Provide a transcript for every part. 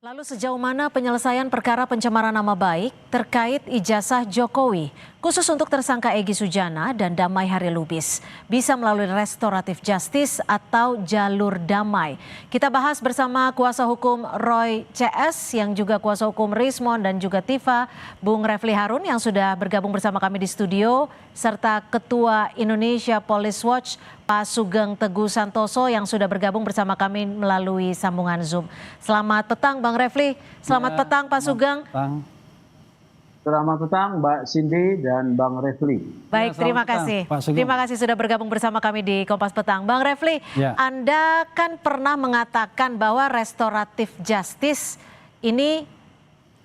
Lalu sejauh mana penyelesaian perkara pencemaran nama baik terkait ijazah Jokowi, khusus untuk tersangka Egy Sujana dan Damai Hari Lubis, bisa melalui restoratif justice atau jalur damai? Kita bahas bersama kuasa hukum Roy CS yang juga kuasa hukum Rismon dan juga Tifa, Bung Refli Harun yang sudah bergabung bersama kami di studio, serta Ketua Indonesia Police Watch Pak Sugeng Teguh Santoso yang sudah bergabung bersama kami melalui sambungan Zoom. Selamat petang Bang Refli, selamat petang Pak Sugeng. Selamat petang Mbak Cindy dan Bang Refli. Baik, terima kasih. Terima kasih sudah bergabung bersama kami di Kompas Petang. Bang Refli, Anda kan pernah mengatakan bahwa restoratif justice ini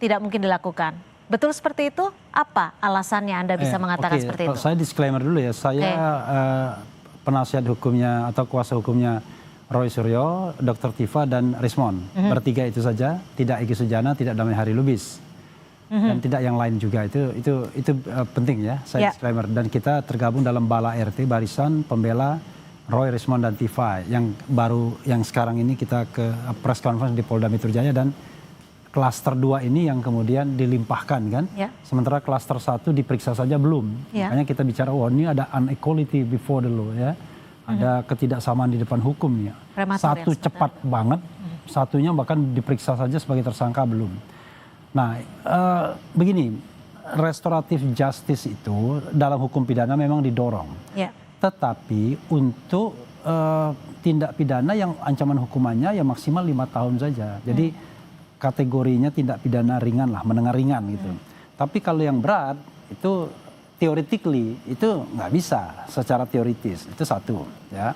tidak mungkin dilakukan. Betul seperti itu? Apa alasannya Anda bisa mengatakan seperti itu? Saya disclaimer dulu ya, saya penasihat hukumnya atau kuasa hukumnya Roy Suryo, Dr. Tifa dan Rismon. Bertiga itu saja, tidak Egy Sujana, tidak Damai Hari Lubis. Dan tidak yang lain juga, itu penting ya, saya disclaimer. Dan kita tergabung dalam Bala RT, Barisan Pembela Roy, Rismon dan Tifa yang baru, yang sekarang ini kita ke press conference di Polda Metro Jaya, dan klaster 2 ini yang kemudian dilimpahkan kan. Sementara klaster 1 diperiksa saja belum. Makanya kita bicara, ini ada unequality before the law ya. Ada ketidaksamaan di depan hukum ya. Satu cepat banget, satunya bahkan diperiksa saja sebagai tersangka belum. Nah, begini, restoratif justice itu dalam hukum pidana memang didorong. Tetapi untuk tindak pidana yang ancaman hukumannya ya maksimal 5 tahun saja. Jadi kategorinya tindak pidana ringan lah, menengah ringan gitu. Tapi kalau yang berat itu theoretically itu nggak bisa secara teoritis, itu satu ya.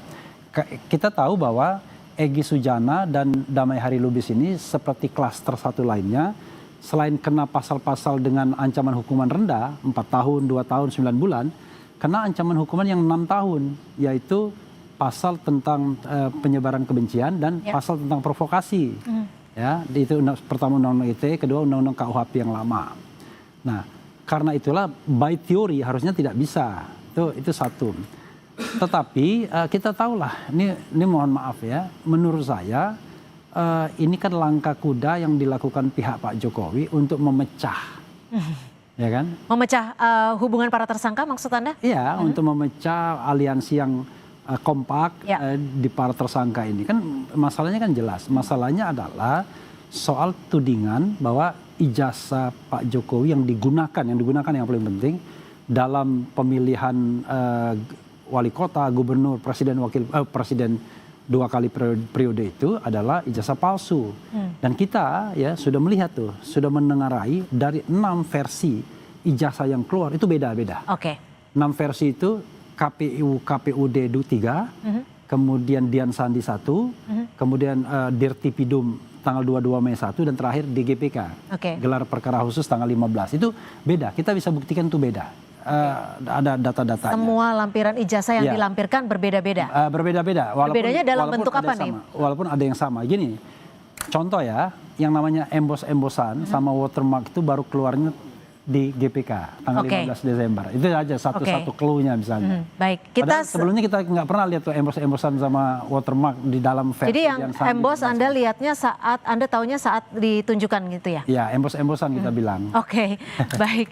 Kita tahu bahwa Egy Sujana dan Damai Hari Lubis ini seperti klaster satu lainnya, selain kena pasal-pasal dengan ancaman hukuman rendah 4 tahun, 2 tahun, 9 bulan, kena ancaman hukuman yang 6 tahun, yaitu pasal tentang penyebaran kebencian dan pasal tentang provokasi. Ya, itu pertama undang-undang ITE, kedua undang-undang KUHP yang lama. Nah, karena itulah by theory harusnya tidak bisa. Itu satu. Tetapi kita tahulah, ini mohon maaf ya, menurut saya ini kan langkah kuda yang dilakukan pihak Pak Jokowi untuk memecah, ya kan? Memecah hubungan para tersangka maksud Anda? Iya, untuk memecah aliansi yang kompak di para tersangka ini. Kan masalahnya kan jelas. Masalahnya adalah soal tudingan bahwa ijazah Pak Jokowi yang digunakan yang paling penting dalam pemilihan wali kota, gubernur, presiden, presiden 2 kali periode itu adalah ijazah palsu. Dan kita ya sudah melihat tuh, sudah mendengarai dari 6 versi ijazah yang keluar itu beda-beda. 6 versi itu KPUD 3, kemudian Dian Sandi 1, kemudian Dirtipidum tanggal 22 Mei 1, dan terakhir DGPK, gelar perkara khusus tanggal 15. Itu beda, kita bisa buktikan itu beda. Ada data-datanya. Semua lampiran ijazah yang dilampirkan berbeda-beda? Berbeda-beda. Bedanya dalam bentuk apa nih? Walaupun ada yang sama. Gini, contoh ya, yang namanya embos-embosan sama watermark itu baru keluarnya di GPK tanggal 15 Desember. Itu aja satu-satu clue-nya misalnya. Baik, sebelumnya kita nggak pernah lihat tuh embos-embosan sama watermark di dalam versi. Jadi yang embos Anda lihatnya saat Anda taunya saat ditunjukkan gitu ya? Ya, embos-embosan kita bilang. Baik.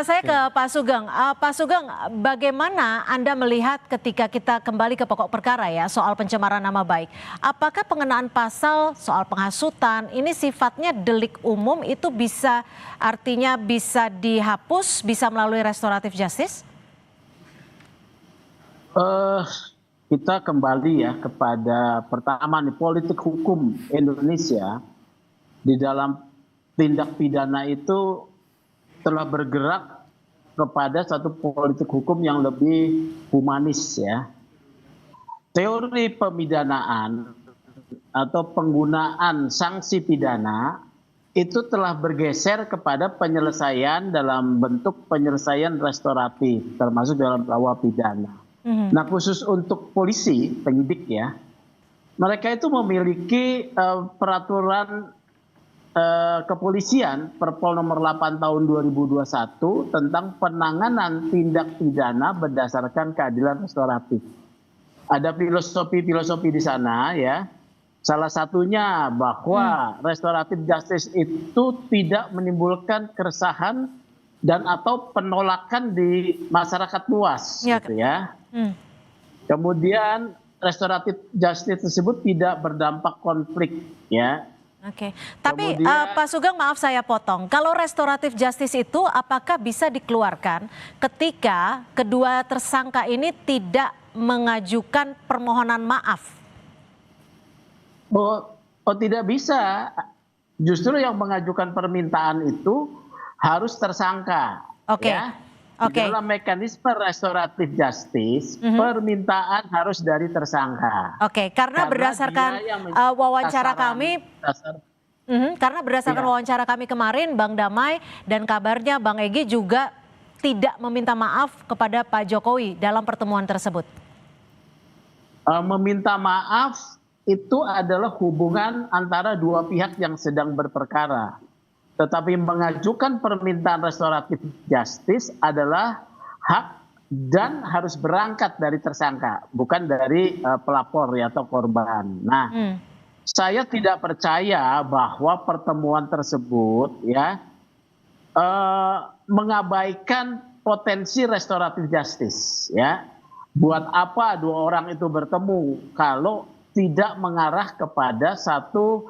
Saya ke Pak Sugeng. Pak Sugeng, bagaimana Anda melihat ketika kita kembali ke pokok perkara ya soal pencemaran nama baik? Apakah pengenaan pasal soal penghasutan ini sifatnya delik umum, itu bisa artinya bisa dihapus, bisa melalui restoratif justice? Kita kembali ya kepada pertama nih, politik hukum Indonesia di dalam tindak pidana itu telah bergerak kepada satu politik hukum yang lebih humanis ya. Teori pemidanaan atau penggunaan sanksi pidana itu telah bergeser kepada penyelesaian dalam bentuk penyelesaian restoratif, termasuk dalam prawa pidana. Nah, khusus untuk polisi, penyidik ya, mereka itu memiliki peraturan kepolisian Perpol nomor 8 tahun 2021 tentang penanganan tindak pidana berdasarkan keadilan restoratif. Ada filosofi di sana ya. Salah satunya bahwa restoratif justice itu tidak menimbulkan keresahan dan atau penolakan di masyarakat luas, Ya. gitu ya. Hmm. Kemudian restoratif justice tersebut tidak berdampak konflik, ya. Oke, tapi Kemudian- Pak Sugeng, maaf saya potong. Kalau restoratif justice itu apakah bisa dikeluarkan ketika kedua tersangka ini tidak mengajukan permohonan maaf? Oh, tidak bisa. Justru yang mengajukan permintaan itu harus tersangka. Oke. Ya. Oke. Di dalam mekanisme restoratif justice, permintaan harus dari tersangka. Oke, karena berdasarkan dia yang wawancara sasaran- kami, dasar- karena berdasarkan Iya. wawancara kami kemarin, Bang Damai dan kabarnya Bang Egy juga tidak meminta maaf kepada Pak Jokowi dalam pertemuan tersebut. meminta maaf itu adalah hubungan antara dua pihak yang sedang berperkara. Tetapi mengajukan permintaan restoratif justice adalah hak dan harus berangkat dari tersangka, bukan dari pelapor ya, atau korban. Nah, saya tidak percaya bahwa pertemuan tersebut ya mengabaikan potensi restoratif justice ya. Buat apa dua orang itu bertemu kalau tidak mengarah kepada satu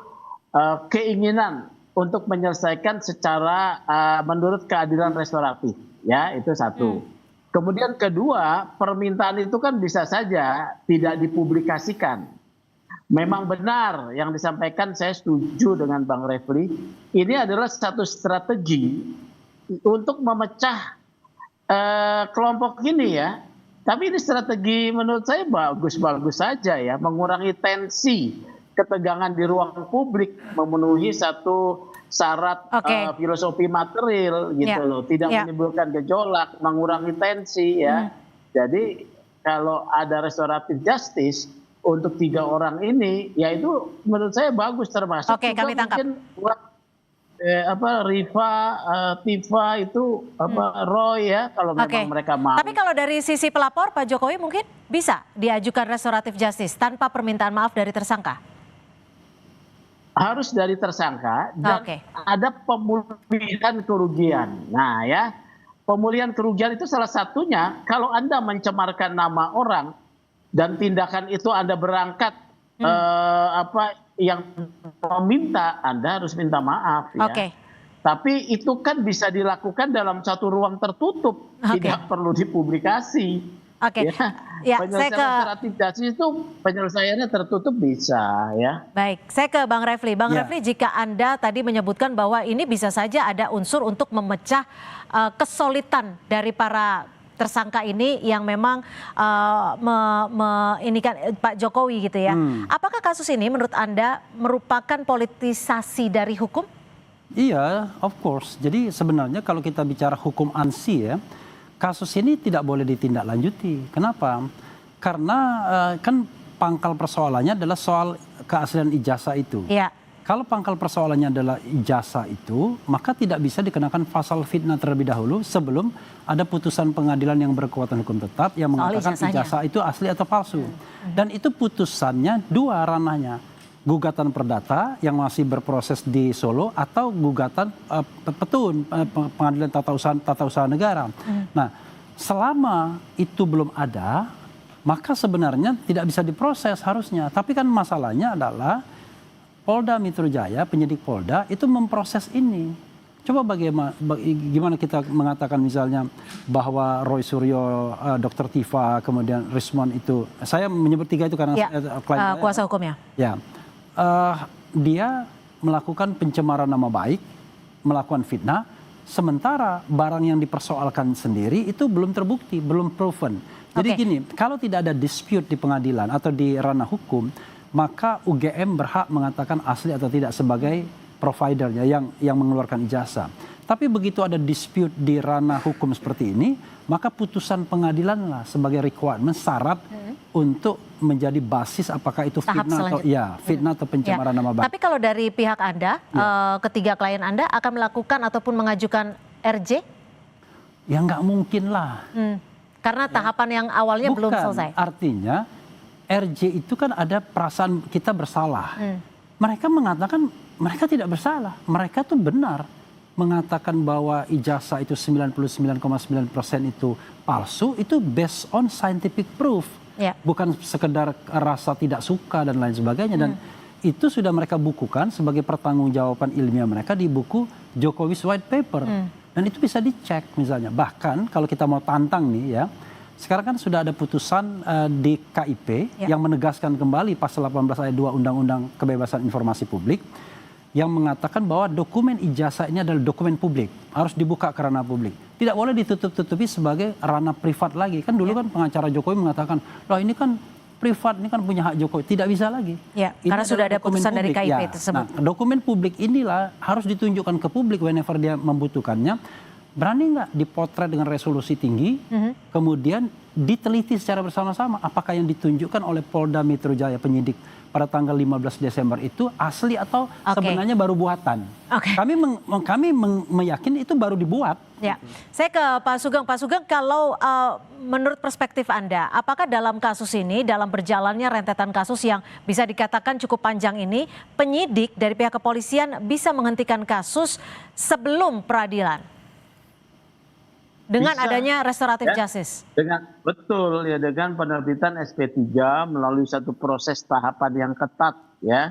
keinginan untuk menyelesaikan secara menurut keadilan restoratif, ya, itu satu. Kemudian kedua, permintaan itu kan bisa saja tidak dipublikasikan. Memang benar yang disampaikan, saya setuju dengan Bang Refli, ini adalah satu strategi untuk memecah kelompok ini ya. Tapi ini strategi menurut saya bagus-bagus saja ya, mengurangi tensi ketegangan di ruang publik, memenuhi satu syarat filosofi material gitu loh, tidak menimbulkan gejolak, mengurangi tensi ya. Jadi kalau ada restoratif justice untuk 3 orang ini, ya itu menurut saya bagus, termasuk Oke, kami tangkap. mungkin Rifa, Tifa itu Roy ya, kalau memang mereka mau. Tapi kalau dari sisi pelapor Pak Jokowi mungkin bisa diajukan restoratif justice tanpa permintaan maaf dari tersangka. Harus dari tersangka dan ada pemulihan kerugian. Nah ya, pemulihan kerugian itu salah satunya kalau Anda mencemarkan nama orang dan tindakan itu Anda berangkat yang meminta, Anda harus minta maaf ya. Tapi itu kan bisa dilakukan dalam satu ruang tertutup, tidak perlu dipublikasi. Ya, penyelesaian restoratif justice itu penyelesaiannya tertutup bisa ya. Baik, saya ke Bang Refli. Bang Refli, jika Anda tadi menyebutkan bahwa ini bisa saja ada unsur untuk memecah kesulitan dari para tersangka ini yang memang ini kan Pak Jokowi gitu ya. Apakah kasus ini menurut Anda merupakan politisasi dari hukum? Iya, of course. Jadi sebenarnya kalau kita bicara hukum ANSI ya, kasus ini tidak boleh ditindaklanjuti. Kenapa? Karena kan pangkal persoalannya adalah soal keaslian ijazah itu. Iya. Kalau pangkal persoalannya adalah ijazah itu, maka tidak bisa dikenakan pasal fitnah terlebih dahulu sebelum ada putusan pengadilan yang berkekuatan hukum tetap yang mengatakan ijazah itu asli atau palsu. Dan itu putusannya 2 ranahnya. Gugatan perdata yang masih berproses di Solo atau gugatan petun pengadilan tata usaha negara. Nah, selama itu belum ada, maka sebenarnya tidak bisa diproses harusnya. Tapi kan masalahnya adalah Polda Metro Jaya, penyidik Polda itu memproses ini. Coba gimana kita mengatakan misalnya bahwa Roy Suryo, Dr. Tifa, kemudian Rismon itu, saya menyebut 3 itu karena kuasa hukumnya. Ya. Dia melakukan pencemaran nama baik, melakukan fitnah, sementara barang yang dipersoalkan sendiri itu belum terbukti, belum proven. Jadi gini, kalau tidak ada dispute di pengadilan atau di ranah hukum, maka UGM berhak mengatakan asli atau tidak sebagai providernya yang mengeluarkan ijazah. Tapi begitu ada dispute di ranah hukum seperti ini, maka putusan pengadilan lah sebagai requirement, syarat untuk menjadi basis apakah itu fitnah atau pencemaran nama baik. Tapi kalau dari pihak Anda, ketiga klien Anda akan melakukan ataupun mengajukan RJ? Ya nggak mungkin lah. Karena tahapan yang awalnya belum selesai. Artinya RJ itu kan ada perasaan kita bersalah. Mereka mengatakan mereka tidak bersalah. Mereka tuh benar mengatakan bahwa ijazah itu 99,9% itu palsu, itu based on scientific proof. Bukan sekedar rasa tidak suka dan lain sebagainya. Dan itu sudah mereka bukukan sebagai pertanggungjawaban ilmiah mereka di buku Jokowi's White Paper. Dan itu bisa dicek misalnya. Bahkan kalau kita mau tantang nih ya, sekarang kan sudah ada putusan di KIP yang menegaskan kembali pasal 18 ayat 2 Undang-Undang Kebebasan Informasi Publik yang mengatakan bahwa dokumen ijazah ini adalah dokumen publik, harus dibuka ke ranah publik. Tidak boleh ditutup-tutupi sebagai ranah privat lagi. Kan dulu kan pengacara Jokowi mengatakan, loh ini kan privat, ini kan punya hak Jokowi. Tidak bisa lagi. Karena sudah ada putusan dari KIP tersebut. Nah, dokumen publik inilah harus ditunjukkan ke publik whenever dia membutuhkannya. Berani nggak dipotret dengan resolusi tinggi, kemudian diteliti secara bersama-sama apakah yang ditunjukkan oleh Polda Metro Jaya penyidik pada tanggal 15 Desember itu asli atau sebenarnya baru buatan. Kami meyakini itu baru dibuat. Saya ke Pak Sugeng. Pak Sugeng, kalau menurut perspektif Anda, apakah dalam kasus ini, dalam berjalannya rentetan kasus yang bisa dikatakan cukup panjang ini, penyidik dari pihak kepolisian bisa menghentikan kasus sebelum peradilan? Dengan adanya restoratif justice. Betul ya, dengan penerbitan SP3 melalui satu proses tahapan yang ketat ya.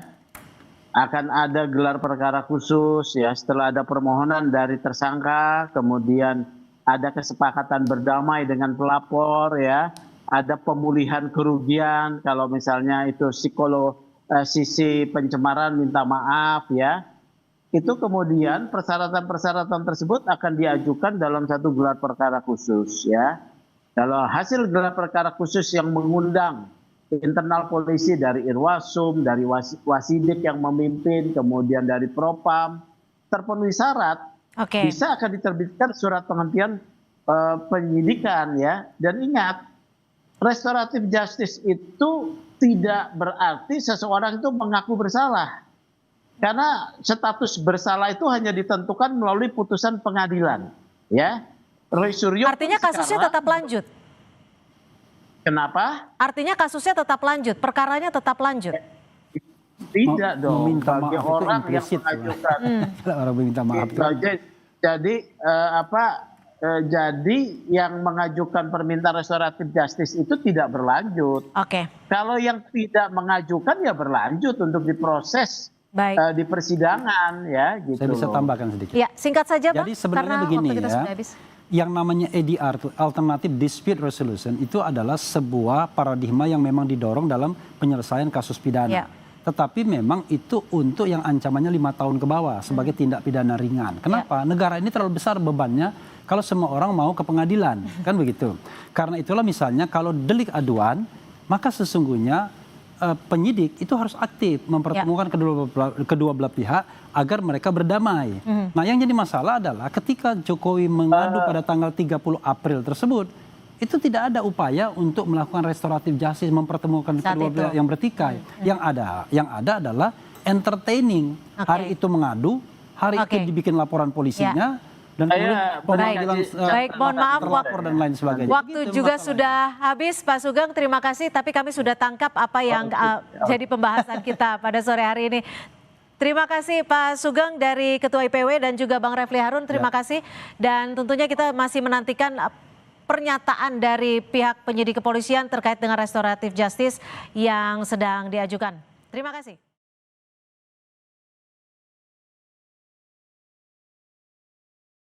Akan ada gelar perkara khusus ya, setelah ada permohonan dari tersangka, kemudian ada kesepakatan berdamai dengan pelapor ya, ada pemulihan kerugian kalau misalnya itu sisi pencemaran minta maaf ya. Itu kemudian persyaratan-persyaratan tersebut akan diajukan dalam satu gelar perkara khusus ya. Kalau hasil gelar perkara khusus yang mengundang internal polisi dari Irwasum, dari Wasidik yang memimpin, kemudian dari Propam, terpenuhi syarat, bisa akan diterbitkan surat penghentian penyidikan ya. Dan ingat, restoratif justice itu tidak berarti seseorang itu mengaku bersalah. Karena status bersalah itu hanya ditentukan melalui putusan pengadilan, ya. Roy Suryo. Artinya kasusnya tetap lanjut. Kenapa? Artinya kasusnya tetap lanjut, perkaranya tetap lanjut. Tidak dong. Meminta bagi maaf orang itu yang implisit, mengajukan. Orang meminta maaf. Jadi yang mengajukan permintaan restoratif justice itu tidak berlanjut. Kalau yang tidak mengajukan ya berlanjut untuk diproses. Di persidangan ya gitu. Saya bisa tambahkan sedikit. Ya, singkat saja Bang. Jadi sebenarnya begini ya, yang namanya ADR, Alternative Dispute Resolution, itu adalah sebuah paradigma yang memang didorong dalam penyelesaian kasus pidana. Tetapi memang itu untuk yang ancamannya 5 tahun ke bawah sebagai tindak pidana ringan. Kenapa? Negara ini terlalu besar bebannya kalau semua orang mau ke pengadilan, kan begitu. Karena itulah misalnya kalau delik aduan, maka sesungguhnya penyidik itu harus aktif mempertemukan kedua belah pihak agar mereka berdamai. Nah yang jadi masalah adalah ketika Jokowi mengadu pada tanggal 30 April tersebut, itu tidak ada upaya untuk melakukan restoratif justice, mempertemukan kedua belah yang bertikai. Yang ada adalah entertaining. Hari itu mengadu, hari itu dibikin laporan polisinya, dan kemudian mohon maaf dan lain sebagainya. Waktu juga sudah habis Pak Sugeng, terima kasih, tapi kami sudah tangkap apa yang jadi pembahasan kita pada sore hari ini. Terima kasih Pak Sugeng dari Ketua IPW dan juga Bang Refli Harun, terima kasih. Dan tentunya kita masih menantikan pernyataan dari pihak penyidik kepolisian terkait dengan restoratif justice yang sedang diajukan. Terima kasih.